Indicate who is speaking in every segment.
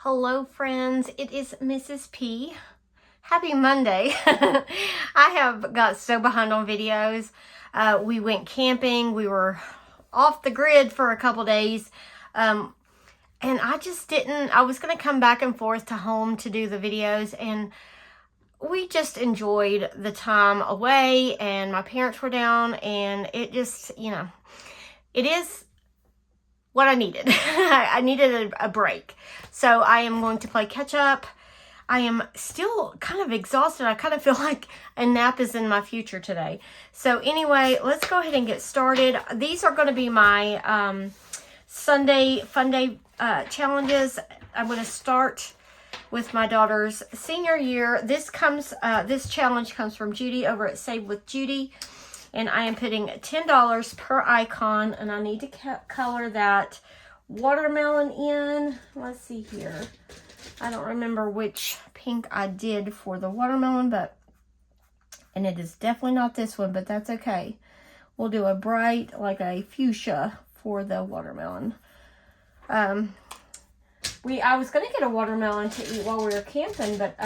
Speaker 1: Hello friends, it is Mrs. P. Happy Monday. I have got so behind on videos. We went camping. We were off the grid for a couple days. And I just didn't, I was going to come back and forth to home to do the videos, and we just enjoyed the time away, and my parents were down, and it just, it is what I needed. I needed a break. So I am going to play catch up. I am still kind of exhausted. I kind of feel like a nap is in my future today. So anyway, let's go ahead and get started. These are going to be my Funday challenges. I'm going to start with my daughter's senior year. This challenge comes from Judy over at Save with Judy. And I am putting $10 per icon, and I need to color that watermelon in. Let's see here. I don't remember which pink I did for the watermelon, and it is definitely not this one, but that's okay. We'll do a bright, like a fuchsia for the watermelon. I was going to get a watermelon to eat while we were camping, but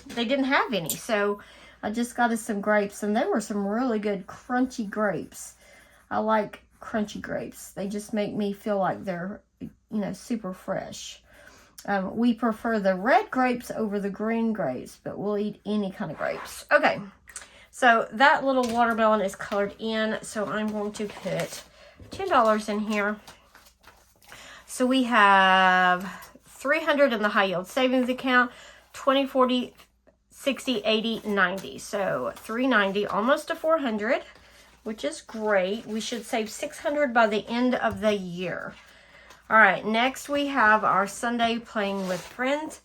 Speaker 1: they didn't have any, so I just got us some grapes, and they were some really good crunchy grapes. I like crunchy grapes. They just make me feel like they're, super fresh. We prefer the red grapes over the green grapes, but we'll eat any kind of grapes. Okay, so that little watermelon is colored in, so I'm going to put $10 in here. So we have $300 in the high yield savings account, 20, 40, 60, 80, 90. So $390, almost to $400, which is great. We should save $600 by the end of the year. All right, next we have our Sunday playing with friends.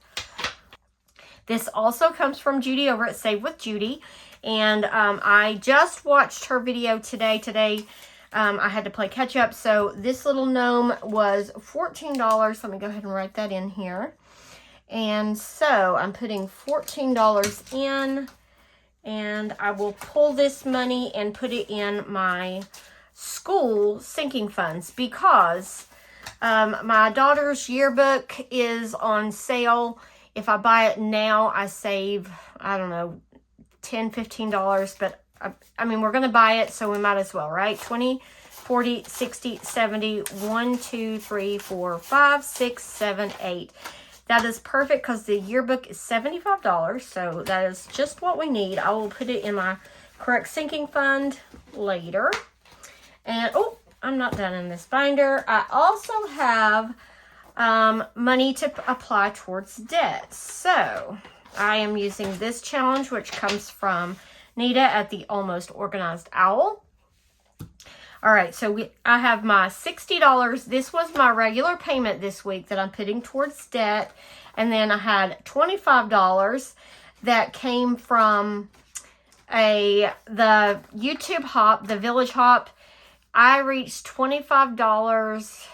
Speaker 1: This also comes from Judy over at Save with Judy. And I just watched her video today. I had to play catch up. So this little gnome was $14. Let me go ahead and write that in here. And so I'm putting $14 in, and I will pull this money and put it in my school sinking funds, because my daughter's yearbook is on sale. If I buy it now, I save, I don't know, $10, $15, but I mean, we're going to buy it, so we might as well, right? 20, 40, 60, 70, 1, 2, 3, 4, 5, 6, 7, 8. That is perfect because the yearbook is $75, so that is just what we need. I will put it in my correct sinking fund later. And, oh, I'm not done in this binder. I also have money to apply towards debt. So I am using this challenge, which comes from Nita at the Almost Organized Owl. All right, so I have my $60. This was my regular payment this week that I'm putting towards debt. And then I had $25 that came from the YouTube hop, the Village hop. I reached $25,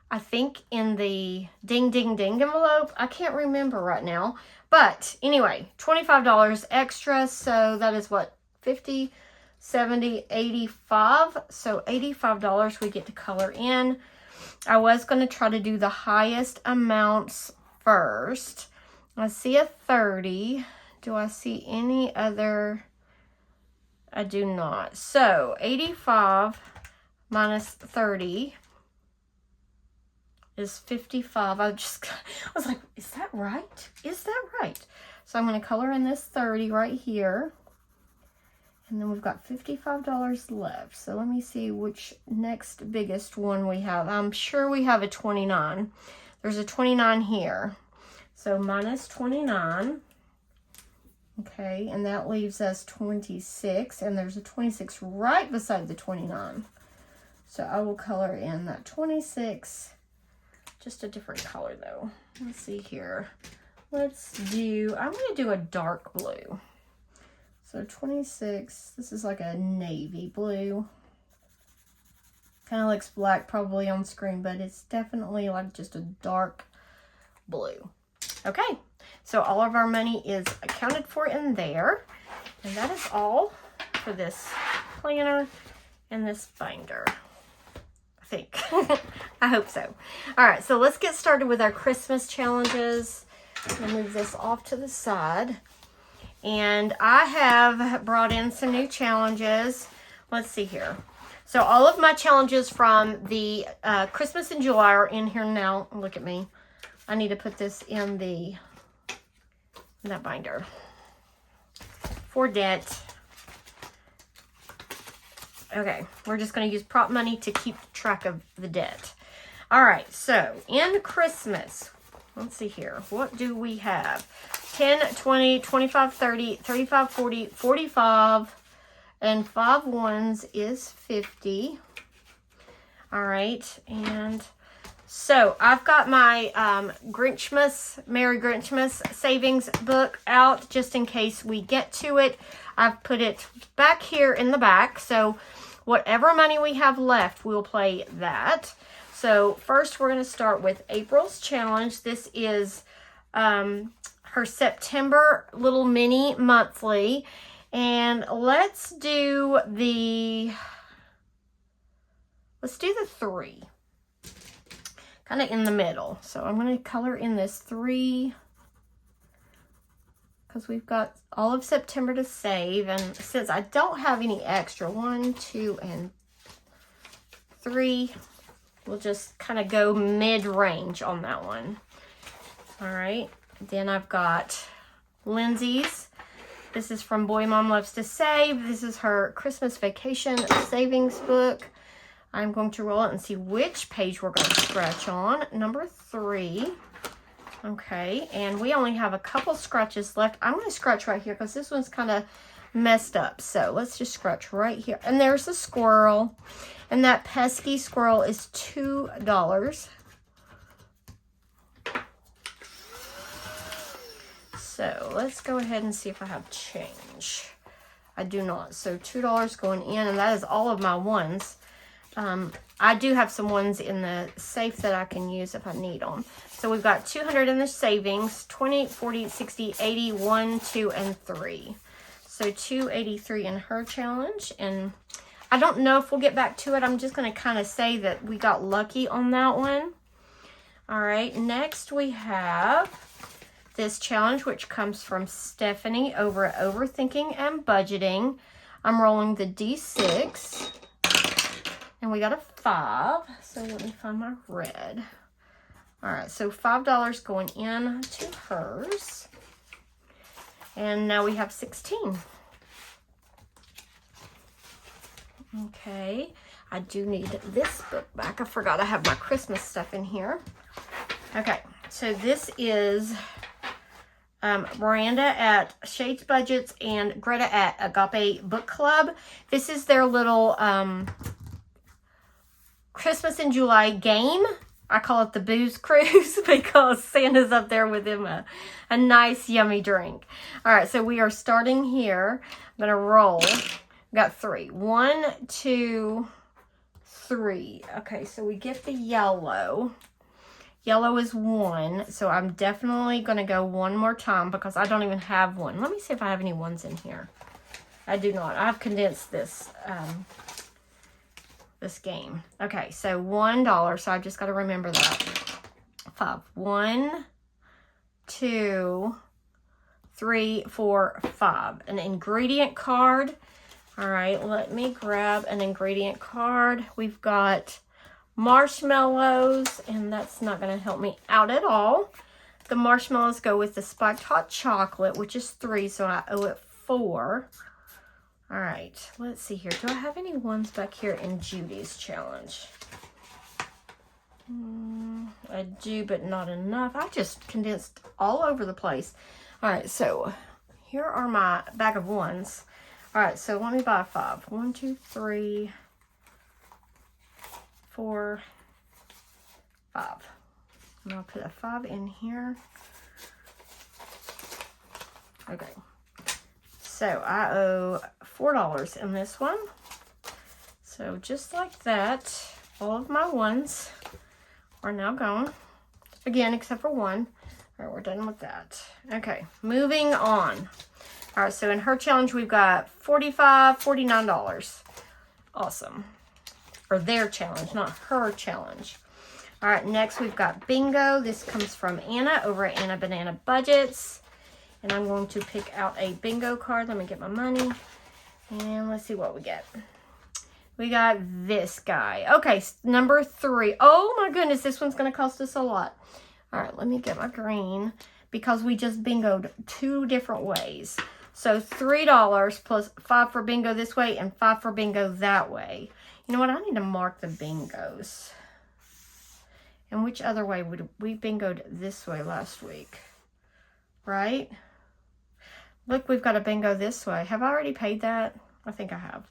Speaker 1: I think, in the ding, ding, ding envelope. I can't remember right now. But anyway, $25 extra. So that is what, 50, 70, 85. So $85 we get to color in. I was going to try to do the highest amounts first. I see a 30. Do I see any other? I do not. So 85 minus 30 is 55. I was like, is that right? Is that right? So I'm going to color in this 30 right here. And then we've got $55 left. So let me see which next biggest one we have. I'm sure we have a 29. There's a 29 here. So minus 29. Okay, and that leaves us 26. And there's a 26 right beside the 29. So I will color in that 26. Just a different color though. Let's see here. I'm going to do a dark blue. So 26, this is like a navy blue. Kind of looks black probably on screen, but it's definitely like just a dark blue. Okay, so all of our money is accounted for in there. And that is all for this planner and this binder. I think. I hope so. All right, so let's get started with our Christmas challenges. I'm going to move this off to the side. And I have brought in some new challenges. Let's see here. So all of my challenges from the Christmas in July are in here now. Look at me. I need to put this in that binder. For debt. Okay, we're just going to use prop money to keep track of the debt. All right, so in Christmas, let's see here. What do we have? 10, 20, 25, 30, 35, 40, 45, and 5 ones is 50. All right, and so I've got my Merry Grinchmas savings book out just in case we get to it. I've put it back here in the back, so whatever money we have left, we'll play that. So first we're going to start with April's challenge. This is her September little mini monthly. And let's do the 3. Kind of in the middle. So I'm going to color in this 3 because we've got all of September to save. And since I don't have any extra, 1, 2, and 3, we'll just kind of go mid-range on that one. All right. Then I've got Lindsay's. This is from Boy Mom Loves to Save. This is her Christmas vacation savings book. I'm going to roll it and see which page we're going to scratch on. Number 3. Okay, and we only have a couple scratches left. I'm going to scratch right here because this one's kind of messed up. So let's just scratch right here. And there's a squirrel. And that pesky squirrel is $2. So let's go ahead and see if I have change. I do not. So $2 going in, and that is all of my ones. I do have some ones in the safe that I can use if I need them. So we've got 200 in the savings, 20, 40, 60, 80, 1, 2, and 3. So 283 in her challenge. And I don't know if we'll get back to it. I'm just going to kind of say that we got lucky on that one. All right, next we have this challenge, which comes from Stephanie over at Overthinking and Budgeting. I'm rolling the D6. And we got a 5. So let me find my red. All right, so $5 going in to hers. And now we have 16. Okay, I do need this book back. I forgot I have my Christmas stuff in here. Okay, so this is Miranda at Shades Budgets and Greta at Agape Book Club. This is their little Christmas in July game. I call it the Booze Cruise because Santa's up there with him a nice yummy drink. All right, so we are starting here. I'm going to roll. Got 3. 1, 2, 3. Okay, so we get the yellow. Yellow is 1, so I'm definitely going to go one more time because I don't even have one. Let me see if I have any ones in here. I do not. I've condensed this this game. Okay, so $1, so I've just got to remember that. 5. 1, 2, 3, 4, 5. An ingredient card. All right, let me grab an ingredient card. We've got marshmallows, and that's not going to help me out at all. The marshmallows go with the spiked hot chocolate, which is 3, so I owe it 4. All right, let's see here. Do I have any ones back here in Judy's challenge? I do, but not enough. I just condensed all over the place. All right, so here are my bag of ones. All right, so let me buy 5. 1, 2, 3, 4, 5. And I'll put a 5 in here. Okay. So I owe $4 in this one. So just like that, all of my ones are now gone. Again, except for 1. All right, we're done with that. Okay, moving on. All right, so in her challenge, we've got $49. Awesome. or their challenge, not her challenge. All right, next we've got bingo. This comes from Anna over at Anna Banana Budgets. And I'm going to pick out a bingo card. Let me get my money. And let's see what we get. We got this guy. Okay, number 3. Oh my goodness, this one's going to cost us a lot. All right, let me get my green because we just bingoed 2 different ways. So $3 plus 5 for bingo this way and 5 for bingo that way. You know what? I need to mark the bingos. And which other way would we bingoed this way last week? Right? Look, we've got a bingo this way. Have I already paid that? I think I have.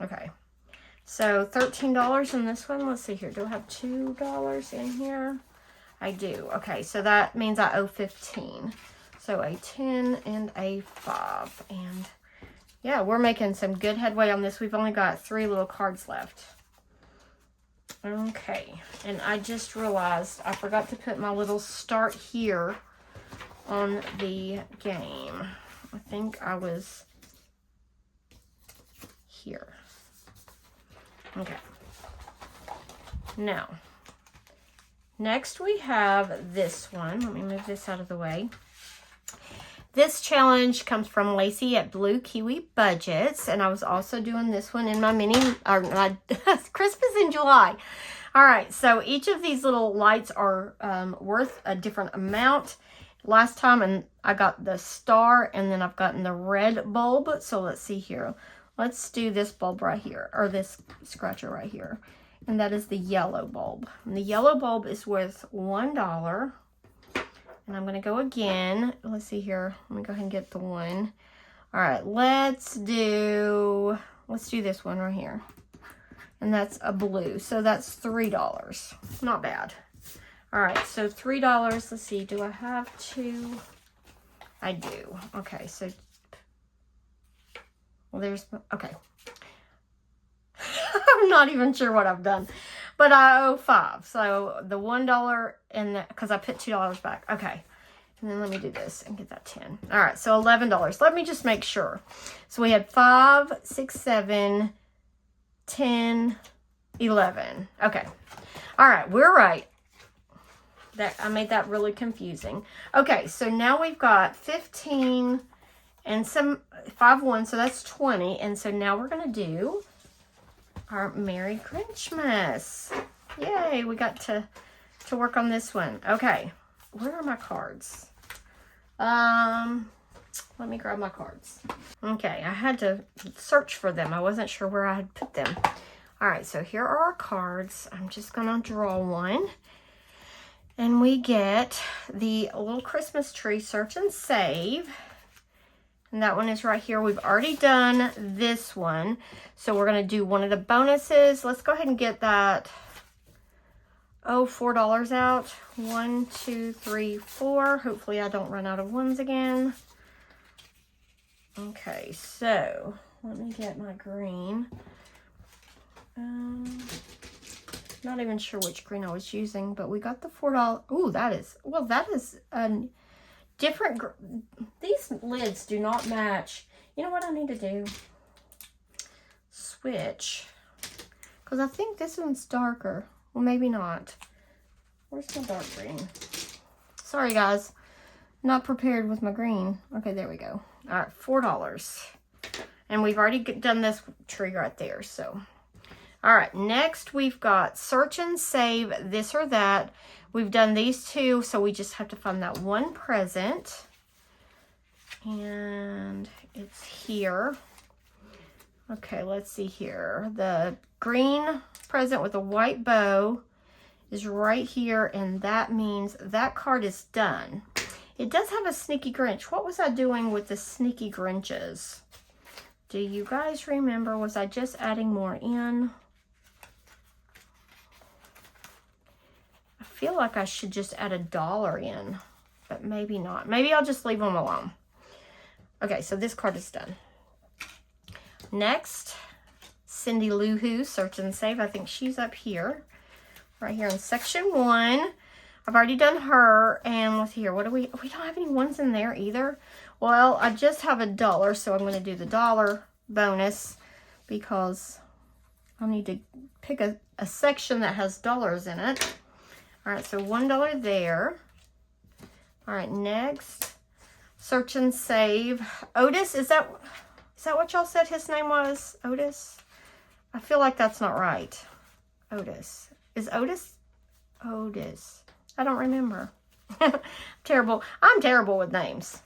Speaker 1: Okay. So $13 in this one. Let's see here. Do I have $2 in here? I do. Okay, so that means I owe 15. So a 10 and a 5. And yeah, we're making some good headway on this. We've only got 3 little cards left. Okay, and I just realized I forgot to put my little start here on the game. I think I was here. Okay. Now, next we have this one. Let me move this out of the way. This challenge comes from Lacey at Blue Kiwi Budgets, and I was also doing this one in my my Christmas in July. All right, so each of these little lights are worth a different amount. Last time, and I got the star, and then I've gotten the red bulb. So let's see here. Let's do this bulb right here, or this scratcher right here, and that is the yellow bulb. And the yellow bulb is worth $1. And I'm going to go again. Let's see here. Let me go ahead and get the one. All right, let's do this one right here. And that's a blue. So that's $3. Not bad. All right, so $3. Let's see. Do I have 2? I do. Okay, so. Well, there's. Okay. I'm not even sure what I've done. But I owe 5. So the $1 and because I put $2 back. Okay. And then let me do this and get that 10. All right. So $11. Let me just make sure. So we had 5, 6, 7, 10, 11. Okay. All right. We're right. I made that really confusing. Okay. So now we've got 15 and some 5, 1. So that's 20. And so now we're going to do our Merry Grinchmas. Yay, we got to work on this one. Okay, where are my cards? Let me grab my cards. Okay, I had to search for them. I wasn't sure where I had put them. All right, so here are our cards. I'm just gonna draw one. And we get the little Christmas tree search and save. And that one is right here. We've already done this one. So we're going to do one of the bonuses. Let's go ahead and get that, $4 out. 1, 2, 3, 4. Hopefully I don't run out of ones again. Okay, so let me get my green. Not even sure which green I was using, but we got the $4. Ooh, that is different. These lids do not match. You know what I need to do? Switch. Because I think this one's darker. Well, maybe not. Where's my dark green? Sorry, guys. Not prepared with my green. Okay, there we go. All right, $4. And we've already done this tree right there, so. All right, next we've got search and save this or that. We've done these 2, so we just have to find that one present. And it's here. Okay, let's see here. The green present with a white bow is right here, and that means that card is done. It does have a sneaky Grinch. What was I doing with the sneaky Grinches? Do you guys remember? Was I just adding more in? I feel like I should just add $1 in, but maybe not. Maybe I'll just leave them alone. Okay, so this card is done. Next, Cindy Lou Who, search and save. I think she's up here, right here in section 1. I've already done her, and let's see here. What do we don't have any ones in there either. Well, I just have $1, so I'm going to do the $1 bonus because I'll need to pick a section that has dollars in it. All right, so $1 there. All right, next, search and save. Otis, is that what y'all said his name was? Otis? I feel like that's not right. Otis. Is Otis? Otis. I don't remember. Terrible. I'm terrible with names.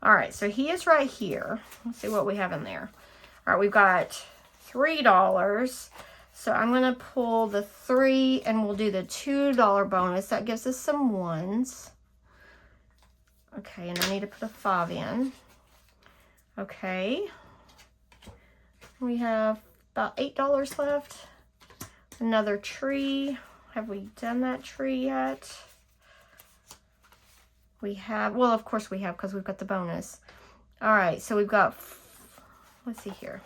Speaker 1: All right, so he is right here. Let's see what we have in there. All right, we've got $3. So I'm going to pull the 3 and we'll do the $2 bonus. That gives us some 1s. Okay, and I need to put a 5 in. Okay. We have about $8 left. Another tree. Have we done that tree yet? We have, well, of course we have because we've got the bonus. All right, so we've got, let's see here.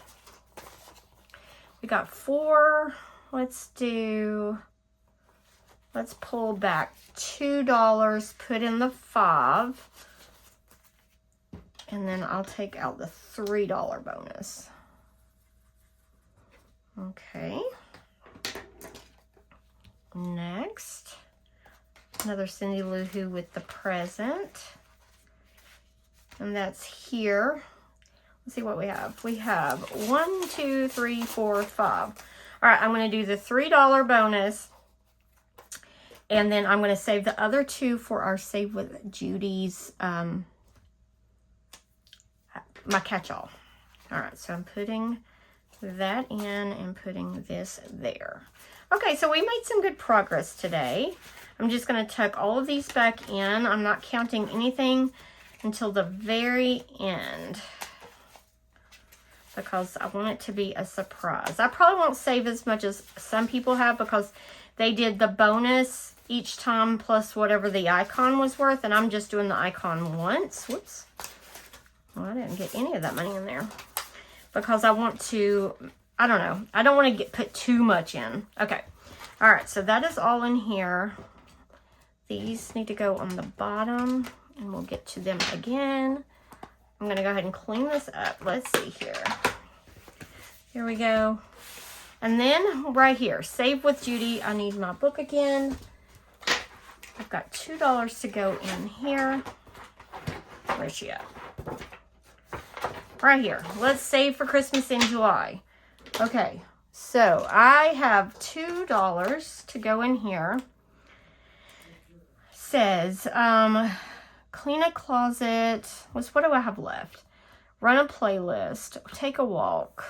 Speaker 1: We got 4. Let's pull back $2, put in the 5. And then I'll take out the $3 bonus. Okay. Next, another Cindy Lou Who with the present. And that's here. Let's see what we have. We have 1, 2, 3, 4, 5. All right, I'm going to do the $3 bonus. And then I'm going to save the other 2 for our Save with Judy's, my catch-all. All right, so I'm putting that in and putting this there. Okay, so we made some good progress today. I'm just going to tuck all of these back in. I'm not counting anything until the very end because I want it to be a surprise. I probably won't save as much as some people have because they did the bonus each time plus whatever the icon was worth, and I'm just doing the icon once. Whoops. Well, I didn't get any of that money in there because I want to, I don't know. I don't want to put too much in. Okay. All right. So that is all in here. These need to go on the bottom and we'll get to them again. I'm going to go ahead and clean this up. Let's see here. Here we go. And then right here, Save with Judy. I need my book again. I've got $2 to go in here. Where's she at? Right here. Let's save for Christmas in July. Okay, so I have $2 to go in here. Says, clean a closet. What do I have left? Run a playlist. Take a walk.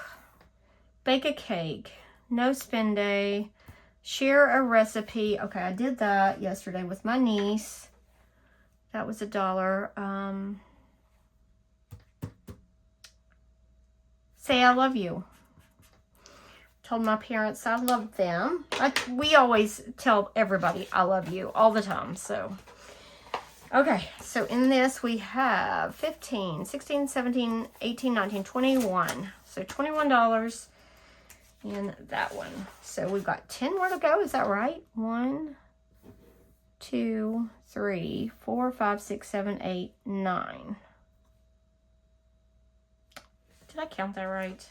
Speaker 1: Bake a cake. No spend day. Share a recipe. Okay, I did that yesterday with my niece. That was $1. Say I love you. Told my parents I love them. We always tell everybody I love you all the time. So, okay. So in this we have 15, 16, 17, 18, 19, 21. So $21 in that one. So we've got 10 more to go. Is that right? 1, 2, 3, 4, 5, 6, 7, 8, 9. Did I count that right?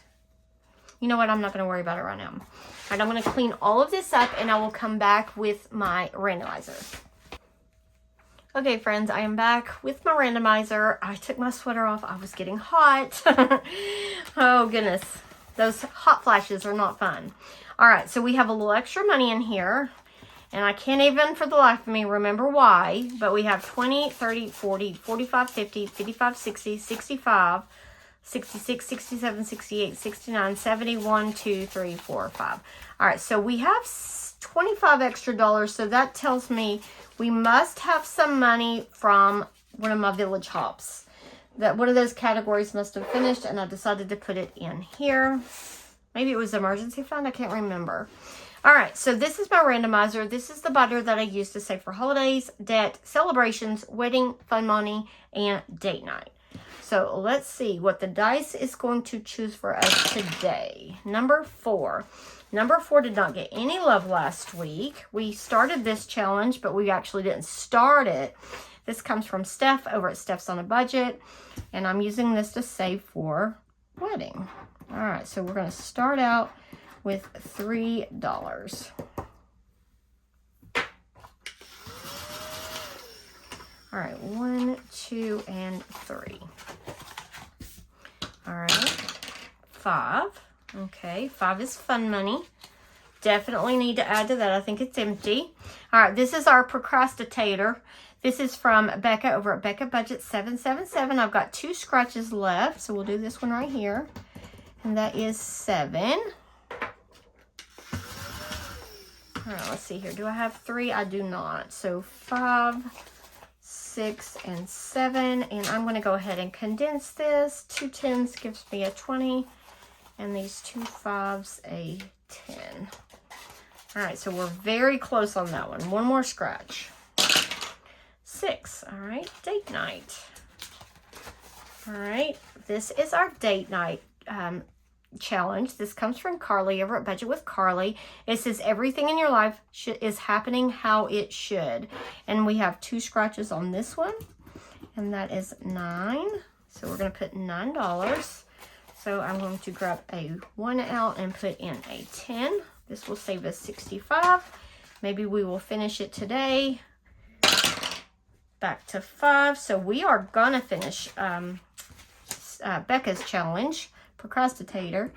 Speaker 1: You know what? I'm not going to worry about it right now. All right, I'm going to clean all of this up and I will come back with my randomizer. Okay, friends, I am back with my randomizer. I took my sweater off. I was getting hot. Oh, goodness. Those hot flashes are not fun. All right, so we have a little extra money in here. And I can't even for the life of me remember why. But we have 20, 30, 40, 45, 50, 55, 60, 65, 66, 67, 68, 69, 70, 1, 2, 3, 4, 5. All right, so we have 25 extra dollars. So that tells me we must have some money from one of my village hops. That one of those categories must have finished, and I decided to put it in here. Maybe it was emergency fund. I can't remember. All right, so this is my randomizer. This is the binder that I use to save for holidays, debt, celebrations, wedding, fun money, and date night. So let's see what the dice is going to choose for us today. Number 4. Number 4 did not get any love last week. We started this challenge, but we actually didn't start it. This comes from Steph over at Steph's on a Budget. And I'm using this to save for wedding. All right, so we're going to start out with $3. All right, 1, 2, and 3. All right, 5. Okay, 5 is fun money. Definitely need to add to that. I think it's empty. All right, this is our Procrastitator. This is from Becca over at Becca Budget 777. I've got 2 scratches left, so we'll do this one right here. And that is 7. All right, let's see here. Do I have 3? I do not. So 5, 6, and 7. And I'm going to go ahead and condense this. 2 10s gives me a 20. And these 2 5s a 10. All right, so we're very close on that one. One more scratch. 6. All right, date night. All right, this is our date night challenge. This comes from Carly over at Budget with Carly. It says everything in your life is happening how it should. And we have 2 scratches on this one. And that is 9. So we're going to put $9. So I'm going to grab a 1 out and put in a 10. This will save us 65. Maybe we will finish it today. Back to 5. So we are gonna finish Becca's challenge, Procrastitator,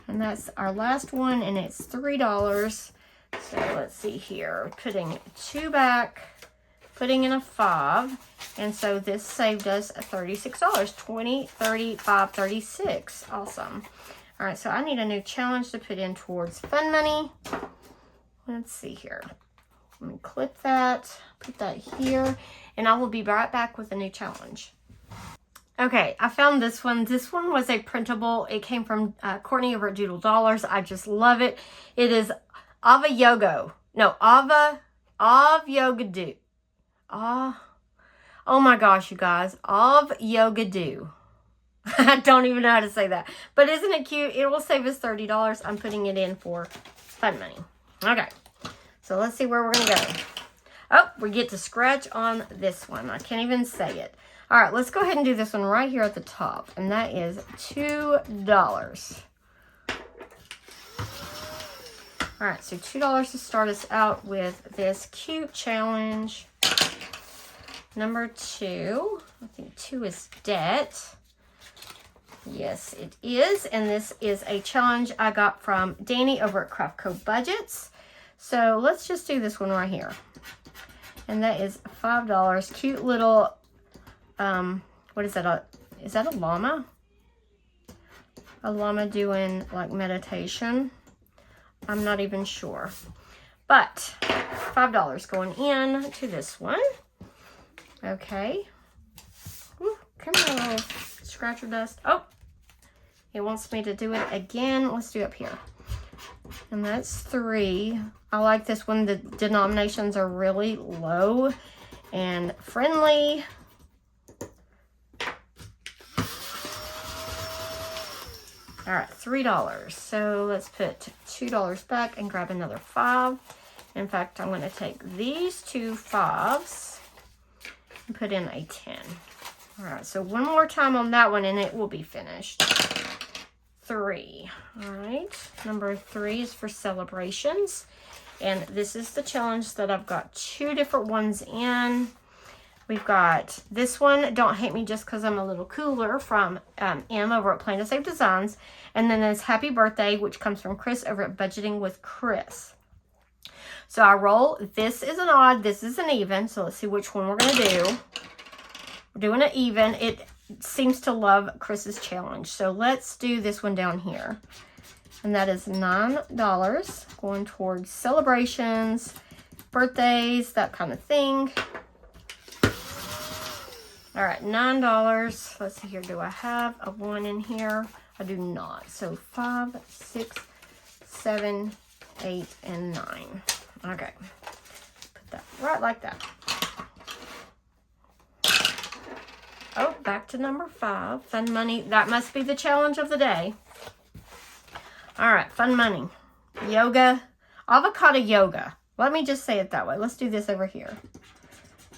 Speaker 1: and that's our last one, and it's $3. So let's see here, putting 2 back, putting in a 5, and so this saved us $36. 20, 35, 36. Awesome. All right, so I need a new challenge to put in towards fun money. Let's see here. Let me clip that, put that here, and I will be right back with a new challenge. Okay, I found this one. This one was a printable. It came from Courtney over at Doodle Dollars. I just love it. It is Avocado. No, Avocado. Oh my gosh, you guys. Avocado. I don't even know how to say that. But isn't it cute? It will save us $30. I'm putting it in for fun money. Okay. So let's see where we're going to go. Oh, we get to scratch on this one. I can't even say it. All right, let's go ahead and do this one right here at the top. And that is $2. All right, so $2 to start us out with this cute challenge. Number 2. I think 2 is debt. Yes, it is. And this is a challenge I got from Danny over at Craftco Budgets. So let's just do this one right here. And that is $5. Cute little, what is that? Is that a llama? A llama doing like meditation. I'm not even sure. But $5 going in to this one. Okay. Ooh, come on, little scratcher dust. Oh, it wants me to do it again. Let's do it up here. And that's 3. I like this one. The denominations are really low and friendly. All right, $3. So let's put $2 back and grab another 5. In fact, I'm going to take these 2 5s and put in a 10. All right, so one more time on that one and it will be finished. 3. All right, number 3 is for celebrations. And this is the challenge that I've got 2 different ones in. We've got this one, Don't Hate Me Just Because I'm a Little Cooler, from M over at Plan to Save Designs. And then there's Happy Birthday, which comes from Chris over at Budgeting with Chris. So I roll, this is an odd, this is an even. So let's see which one we're going to do. We're doing an even. It seems to love Chris's challenge. So let's do this one down here. And that is $9 going towards celebrations, birthdays, that kind of thing. All right, $9. Let's see here. Do I have a 1 in here? I do not. So 5, 6, 7, 8, and 9. Okay. Put that right like that. Oh, back to number 5. Fun money. That must be the challenge of the day. All right, fun money. Yoga. Avocado yoga. Let me just say it that way. Let's do this over here.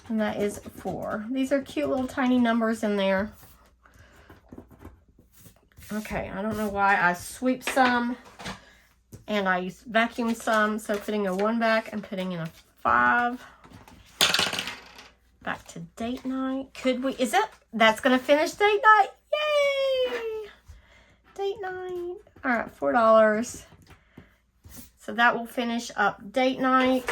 Speaker 1: And that is 4. These are cute little tiny numbers in there. Okay, I don't know why I sweep some And I vacuumed some, so putting a 1 back and putting in a 5. Back to date night. Could we, that's gonna finish date night? Yay! Date night. All right, $4. So that will finish up date night.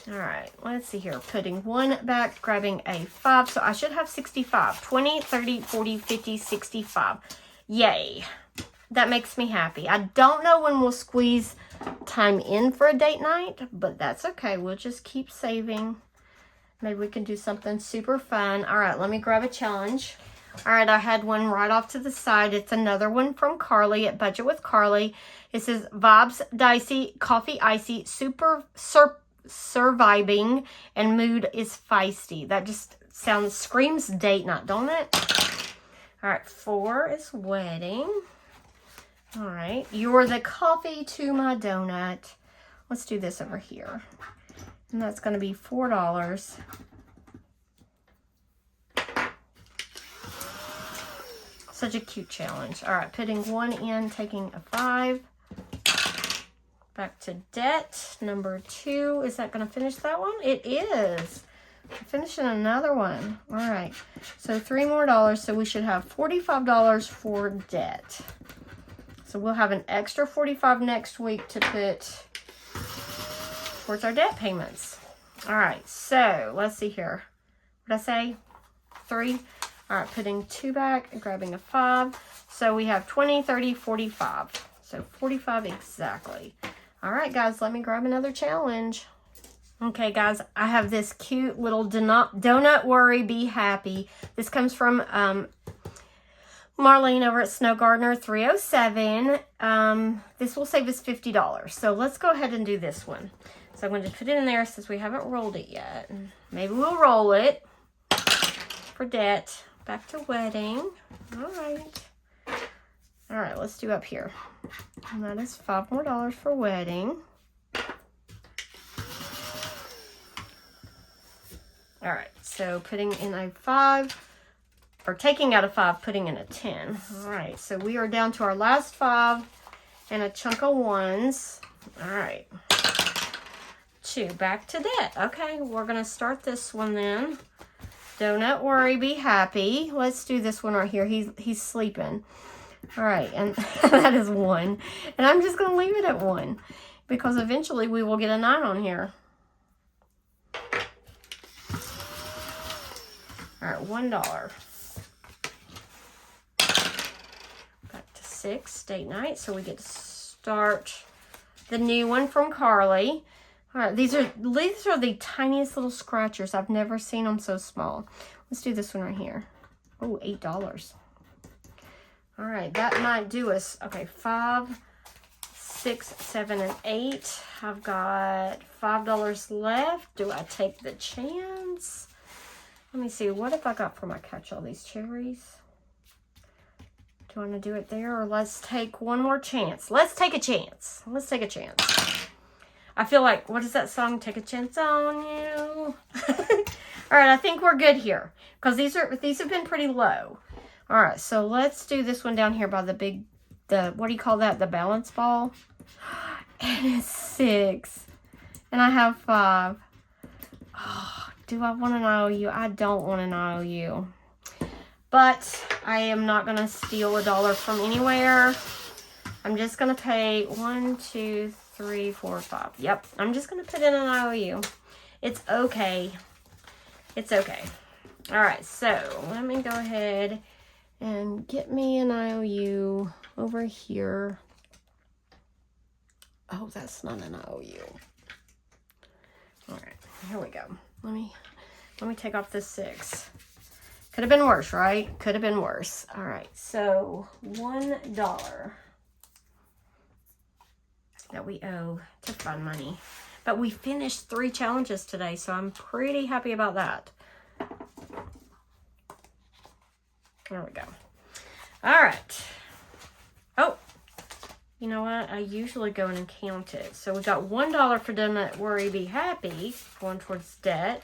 Speaker 1: All right, let's see here. Putting 1 back, grabbing a 5. So I should have 65. 20, 30, 40, 50, 65. Yay. That makes me happy. I don't know when we'll squeeze time in for a date night, but that's okay. We'll just keep saving. Maybe we can do something super fun. All right, let me grab a challenge. All right, I had one right off to the side. It's another one from Carly at Budget with Carly. It says, Vibes Dicey, Coffee Icy, Surviving, and Mood is Feisty. That just screams date night, don't it? All right, 4 is wedding. All right, you're the coffee to my donut. Let's do this over here. And that's going to be $4. Such a cute challenge. All right, putting 1 in, taking a 5. Back to debt, number 2. Is that going to finish that one? It is. Finishing another one. All right, so $3 more, so we should have $45 for debt. So we'll have an extra $45 next week to put towards our debt payments. All right, so let's see here. What did I say? 3. All right, putting 2 back and grabbing a 5. So we have 20, 30, 45. So 45 exactly. All right, guys, let me grab another challenge. Okay, guys, I have this cute little donut worry, be happy. This comes from Marlene over at Snow Gardener 307. This will save us $50. So let's go ahead and do this one. So I'm going to put it in there since we haven't rolled it yet. Maybe we'll roll it for debt. Back to wedding. All right. All right, let's do up here. And that is $5 more for wedding. All right, so putting in a 5. Or taking out a 5, putting in a 10. All right, so we are down to our last 5 and a chunk of 1s. All right. 2, back to debt. Okay, we're going to start this one then. Donut worry, be happy. Let's do this one right here. He's sleeping. All right, and that is 1. And I'm just going to leave it at 1 because eventually we will get a 9 on here. All right, $1. 6, date night, so we get to start the new one from Carly. All right, these are the tiniest little scratchers. I've never seen them so small. Let's do this one right here. Oh, $8. All right, that might do us. Okay, 5, 6, 7, and 8. I've got $5 left. Do I take the chance? Let me see. What have I got for my catch all these cherries? Do I want to do it there, or let's take one more chance? Let's take a chance. Let's take a chance. I feel like, what is that song? Take a chance on you. All right, I think we're good here because these have been pretty low. All right, so let's do this one down here by the what do you call that? The balance ball. And it's 6, and I have 5. Oh, do I want an IOU? I don't want an IOU. But I am not going to steal $1 from anywhere. I'm just going to pay 1, 2, 3, 4, 5. Yep, I'm just going to put in an IOU. It's okay. It's okay. All right, so let me go ahead and get me an IOU over here. Oh, that's not an IOU. All right, here we go. Let me take off this 6. Could have been worse, right? Could have been worse. All right, so $1 that we owe to Fun Money. But we finished 3 challenges today, so I'm pretty happy about that. There we go. All right. Oh, you know what? I usually go in and count it. So we got $1 for Donut Worry Be Happy, going towards debt.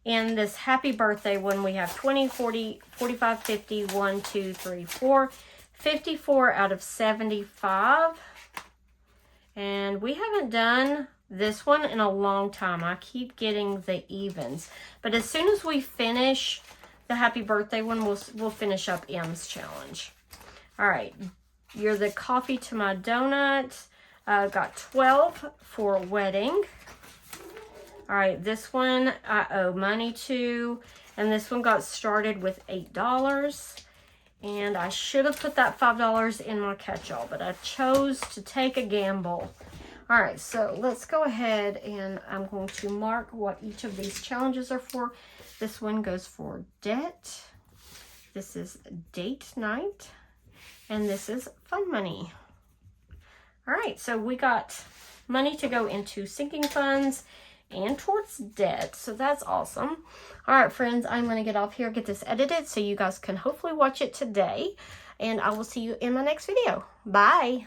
Speaker 1: And this happy birthday one, we have 20, 40, 45, 50, 1, 2, 3, 4. 54 out of 75. And we haven't done this one in a long time. I keep getting the evens. But as soon as we finish the happy birthday one, we'll finish up M's challenge. All right. You're the coffee to my donut. Got 12 for wedding. All right. This one I owe money to. And this one got started with $8. And I should have put that $5 in my catch-all, but I chose to take a gamble. All right, so let's go ahead and I'm going to mark what each of these challenges are for. This one goes for debt. This is date night. And this is fun money. All right, so we got money to go into sinking funds and towards debt, so that's awesome. All right, friends, I'm going to get off here, get this edited so you guys can hopefully watch it today, and I will see you in my next video. Bye.